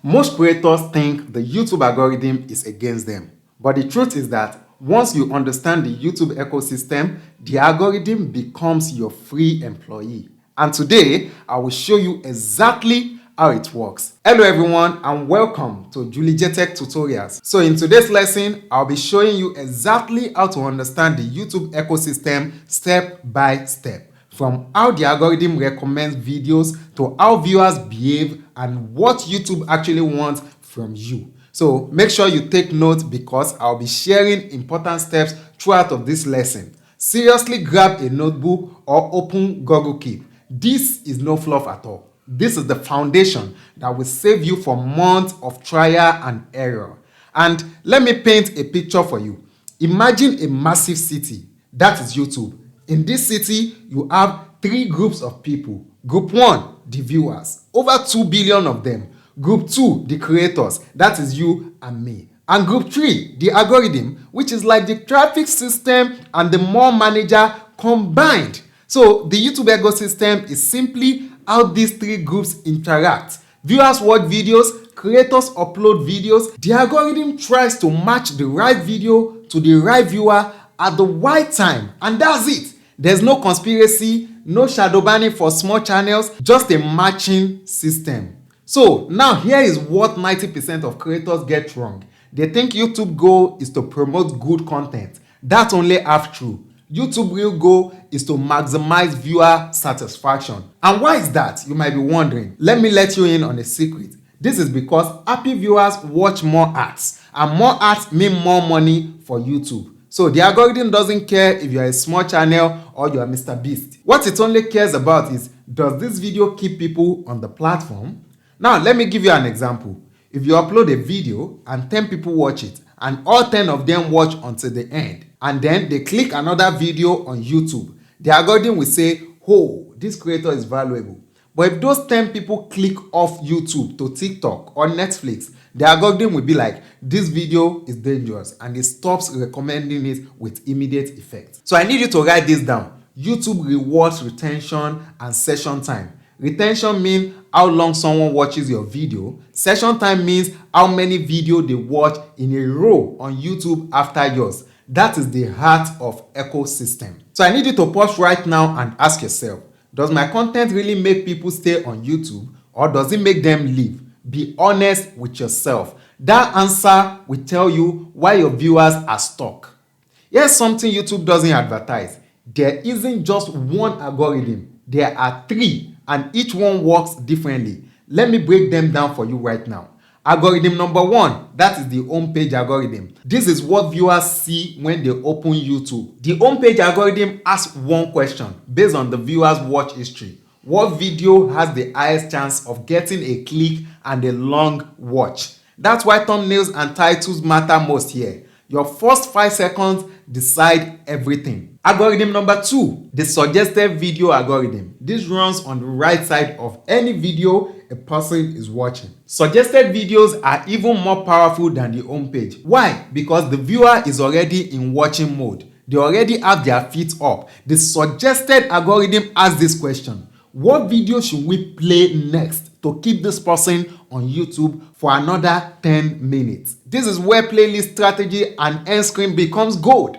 Most creators think the YouTube algorithm is against them, but the truth is that once you understand the YouTube ecosystem, the algorithm becomes your free employee. And today, I will show you exactly how it works. Hello everyone and welcome to Julie J Tech Tutorials. So in today's lesson, I'll be showing you exactly how to understand the YouTube ecosystem step by step. From how the algorithm recommends videos to how viewers behave and what YouTube actually wants from you. So make sure you take notes because I'll be sharing important steps throughout of this lesson. Seriously grab a notebook or open Google Keep. This is no fluff at all. This is the foundation that will save you from months of trial and error. And let me paint a picture for you. Imagine a massive city. That is YouTube. In this city, you have three groups of people. Group 1, the viewers, over 2 billion of them. Group 2, the creators, that is you and me. And group 3, the algorithm, which is like the traffic system and the mall manager combined. So the YouTube ecosystem is simply how these three groups interact. Viewers watch videos, creators upload videos, the algorithm tries to match the right video to the right viewer at the right time, and that's it. There's no conspiracy, no shadow banning for small channels, just a matching system. So now here is what 90% of creators get wrong. They think YouTube goal is to promote good content. That's only half true. YouTube real goal is to maximize viewer satisfaction. And why is that? You might be wondering. Let me let you in on a secret. This is because happy viewers watch more ads, and more ads mean more money for YouTube. So the algorithm doesn't care if you're a small channel or you're Mr. Beast. What it only cares about is, does this video keep people on the platform? Now let me give you an example. If you upload a video and 10 people watch it and all 10 of them watch until the end and then they click another video on YouTube, the algorithm will say, oh, this creator is valuable. But if those 10 people click off YouTube to TikTok or Netflix, the algorithm will be like, this video is dangerous, and it stops recommending it with immediate effect. So I need you to write this down. YouTube rewards retention and session time. Retention means how long someone watches your video. Session time means how many videos they watch in a row on YouTube after yours. That is the heart of ecosystem. So I need you to pause right now and ask yourself, does my content really make people stay on YouTube, or does it make them leave? Be honest with yourself. That answer will tell you why your viewers are stuck. Here's something YouTube doesn't advertise. There isn't just one algorithm. There are three, and each one works differently. Let me break them down for you right now. Algorithm number 1, that is the homepage algorithm. This is what viewers see when they open YouTube. The homepage algorithm asks one question based on the viewer's watch history. What video has the highest chance of getting a click and a long watch? That's why thumbnails and titles matter most here. Your first 5 seconds decide everything. Algorithm number 2, the suggested video algorithm. This runs on the right side of any video a person is watching. Suggested videos are even more powerful than the homepage. Why? Because the viewer is already in watching mode. They already have their feet up. The suggested algorithm asks this question: what video should we play next to keep this person on YouTube for another 10 minutes? This is where playlist strategy and end screen becomes gold.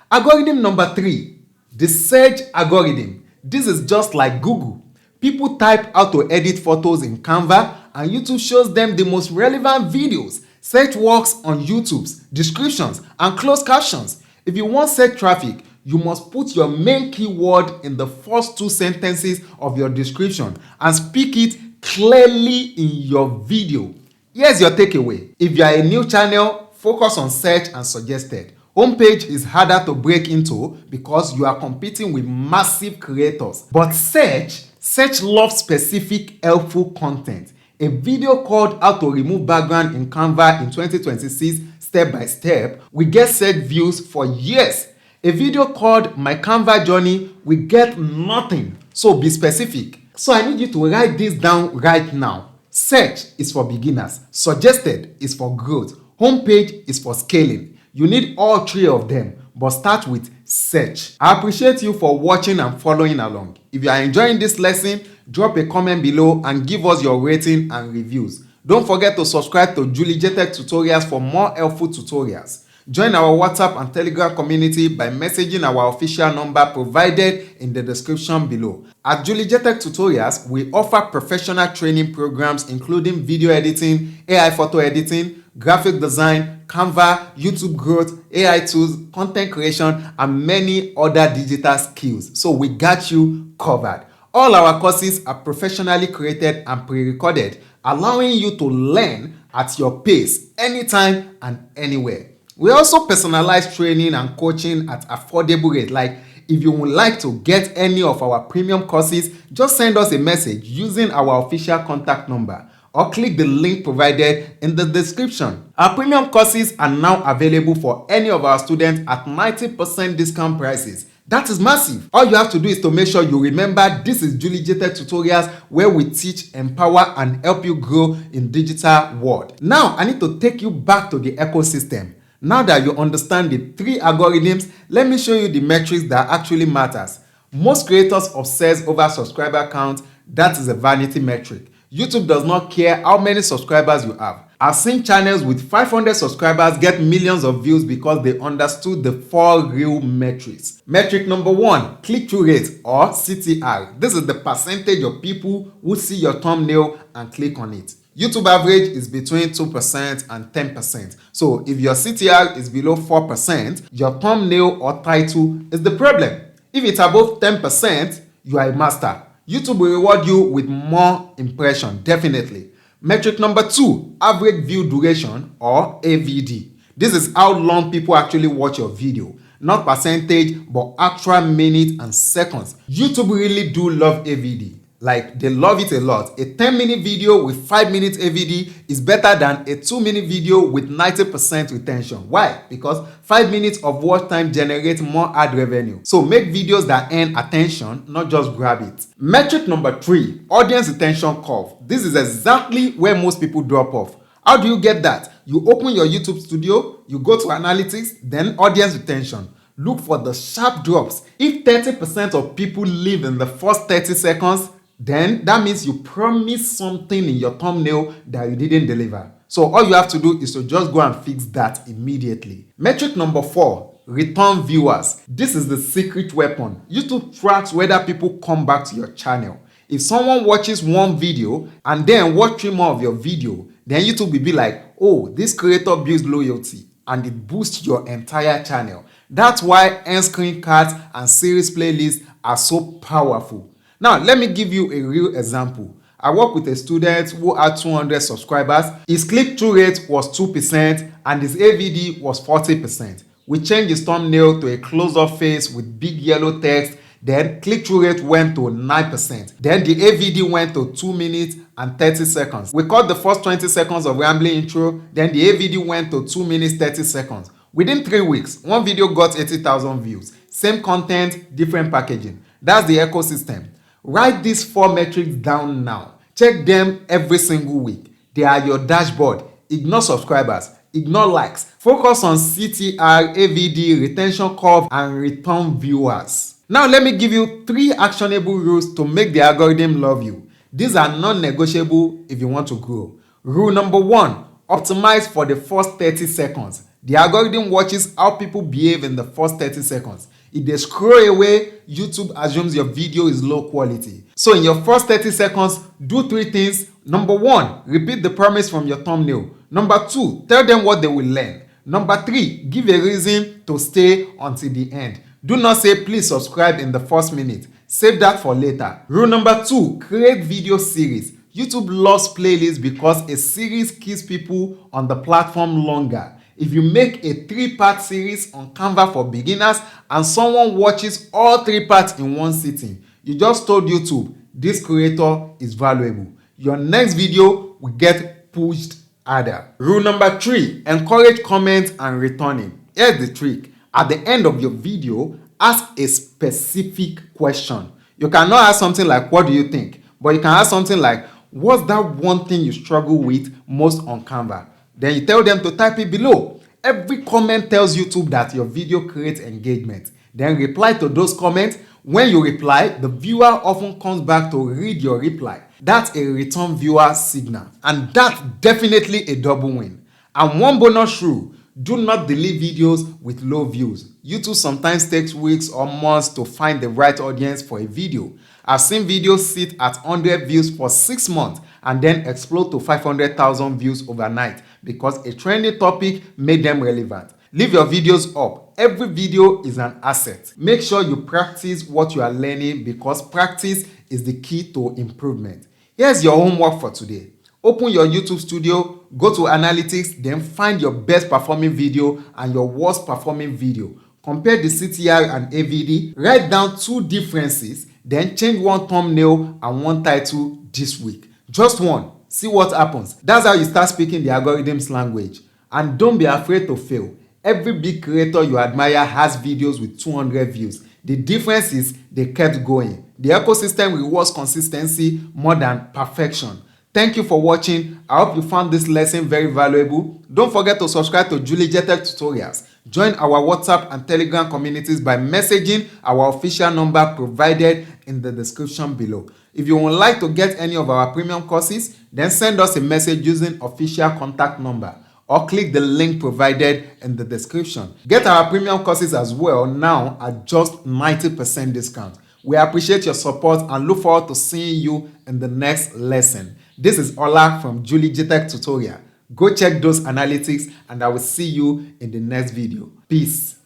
Algorithm number 3, the search algorithm. This is just like Google. People type how to edit photos in Canva and YouTube shows them the most relevant videos. Search works on YouTube's descriptions and closed captions. If you want search traffic, you must put your main keyword in the first 2 sentences of your description and speak it clearly in your video. Here's your takeaway. If you are a new channel, focus on search and suggested. Homepage is harder to break into because you are competing with massive creators. But search loves specific helpful content. A video called how to remove background in Canva in 2026 step by step will get search views for years. A video called My Canva Journey will get nothing. So be specific. So I need you to write this down right now. Search is for beginners. Suggested is for growth. Homepage is for scaling. You need all 3 of them, but start with search. I appreciate you for watching and following along. If you are enjoying this lesson, drop a comment below and give us your rating and reviews. Don't forget to subscribe to Julie J Tech Tutorials for more helpful tutorials. Join our WhatsApp and Telegram community by messaging our official number provided in the description below. At Julie J Tech Tutorials, we offer professional training programs including video editing, AI photo editing, graphic design, Canva, YouTube growth, AI tools, content creation, and many other digital skills. So we got you covered. All our courses are professionally created and pre-recorded, allowing you to learn at your pace anytime and anywhere. We also personalize training and coaching at affordable rate. Like if you would like to get any of our premium courses, just send us a message using our official contact number or click the link provided in the description. Our premium courses are now available for any of our students at 90% discount prices. That is massive. All you have to do is to make sure you remember this is Julie J Tech Tutorials, where we teach, empower, and help you grow in digital world. Now, I need to take you back to the ecosystem. Now that you understand the 3 algorithms, let me show you the metrics that actually matters. Most creators obsess over subscriber count. That is a vanity metric. YouTube does not care how many subscribers you have. I've seen channels with 500 subscribers get millions of views because they understood the 4 real metrics. Metric number 1, click-through rate or CTR. This is the percentage of people who see your thumbnail and click on it. YouTube average is between 2% and 10%. So if your CTR is below 4%, your thumbnail or title is the problem. If it's above 10%, you are a master. YouTube will reward you with more impression, definitely. Metric number 2, average view duration or AVD. This is how long people actually watch your video. Not percentage, but actual minutes and seconds. YouTube really do love AVD. Like, they love it a lot. A 10-minute video with 5 minutes AVD is better than a 2-minute video with 90% retention. Why? Because 5 minutes of watch time generates more ad revenue. So make videos that earn attention, not just grab it. Metric number 3, audience retention curve. This is exactly where most people drop off. How do you get that? You open your YouTube studio, you go to analytics, then audience retention. Look for the sharp drops. If 30% of people leave in the first 30 seconds, then that means you promised something in your thumbnail that you didn't deliver. So all you have to do is to just go and fix that immediately. Metric number 4, return viewers. This is the secret weapon. YouTube tracks whether people come back to your channel. If someone watches one video and then watch 3 more of your video, then YouTube will be like, oh, this creator builds loyalty, and it boosts your entire channel. That's why end screen cards and series playlists are so powerful. Now, let me give you a real example. I work with a student who had 200 subscribers. His click-through rate was 2% and his AVD was 40%. We changed his thumbnail to a close-up face with big yellow text. Then click-through rate went to 9%. Then the AVD went to 2 minutes and 30 seconds. We cut the first 20 seconds of rambling intro. Then the AVD went to 2 minutes 30 seconds. Within 3 weeks, one video got 80,000 views. Same content, different packaging. That's the ecosystem. Write these 4 metrics down now. Check them every single week. They are your dashboard. Ignore subscribers. Ignore likes. Focus on CTR, AVD, retention curve, and return viewers. Now let me give you 3 actionable rules to make the algorithm love you. These are non-negotiable if you want to grow. Rule number 1, optimize for the first 30 seconds. The algorithm watches how people behave in the first 30 seconds. If they scroll away, YouTube assumes your video is low quality. So in your first 30 seconds, do 3 things. Number 1, repeat the promise from your thumbnail. Number 2, tell them what they will learn. Number 3, give a reason to stay until the end. Do not say please subscribe in the first minute. Save that for later. Rule number 2, create video series. YouTube loves playlists because a series keeps people on the platform longer. If you make a 3-part series on Canva for beginners and someone watches all 3 parts in one sitting, you just told YouTube, this creator is valuable. Your next video will get pushed harder. Rule number 3, encourage comments and returning. Here's the trick. At the end of your video, ask a specific question. You cannot ask something like, what do you think? But you can ask something like, what's that one thing you struggle with most on Canva? Then you tell them to type it below. Every comment tells YouTube that your video creates engagement. Then reply to those comments. When you reply, the viewer often comes back to read your reply. That's a return viewer signal, and that's definitely a double win. And one bonus rule: do not delete videos with low views. YouTube sometimes takes weeks or months to find the right audience for a video. I've seen videos sit at 100 views for 6 months and then explode to 500,000 views overnight because a trendy topic made them relevant. Leave your videos up. Every video is an asset. Make sure you practice what you are learning because practice is the key to improvement. Here's your homework for today. Open your YouTube Studio, go to Analytics, then find your best performing video and your worst performing video. Compare the CTR and AVD, write down 2 differences, then change one thumbnail and one title this week. Just one. See what happens. That's how you start speaking the algorithm's language. And don't be afraid to fail. Every big creator you admire has videos with 200 views. The difference is they kept going. The ecosystem rewards consistency more than perfection. Thank you for watching. I hope you found this lesson very valuable. Don't forget to subscribe to Julie J Tech Tutorials. Join our WhatsApp and Telegram communities by messaging our official number provided in the description below. If you would like to get any of our premium courses, then send us a message using official contact number or click the link provided in the description. Get our premium courses as well now at just 90% discount. We appreciate your support and look forward to seeing you in the next lesson. This is Ola from Julie J Tech Tutorial. Go check those analytics and I will see you in the next video. Peace.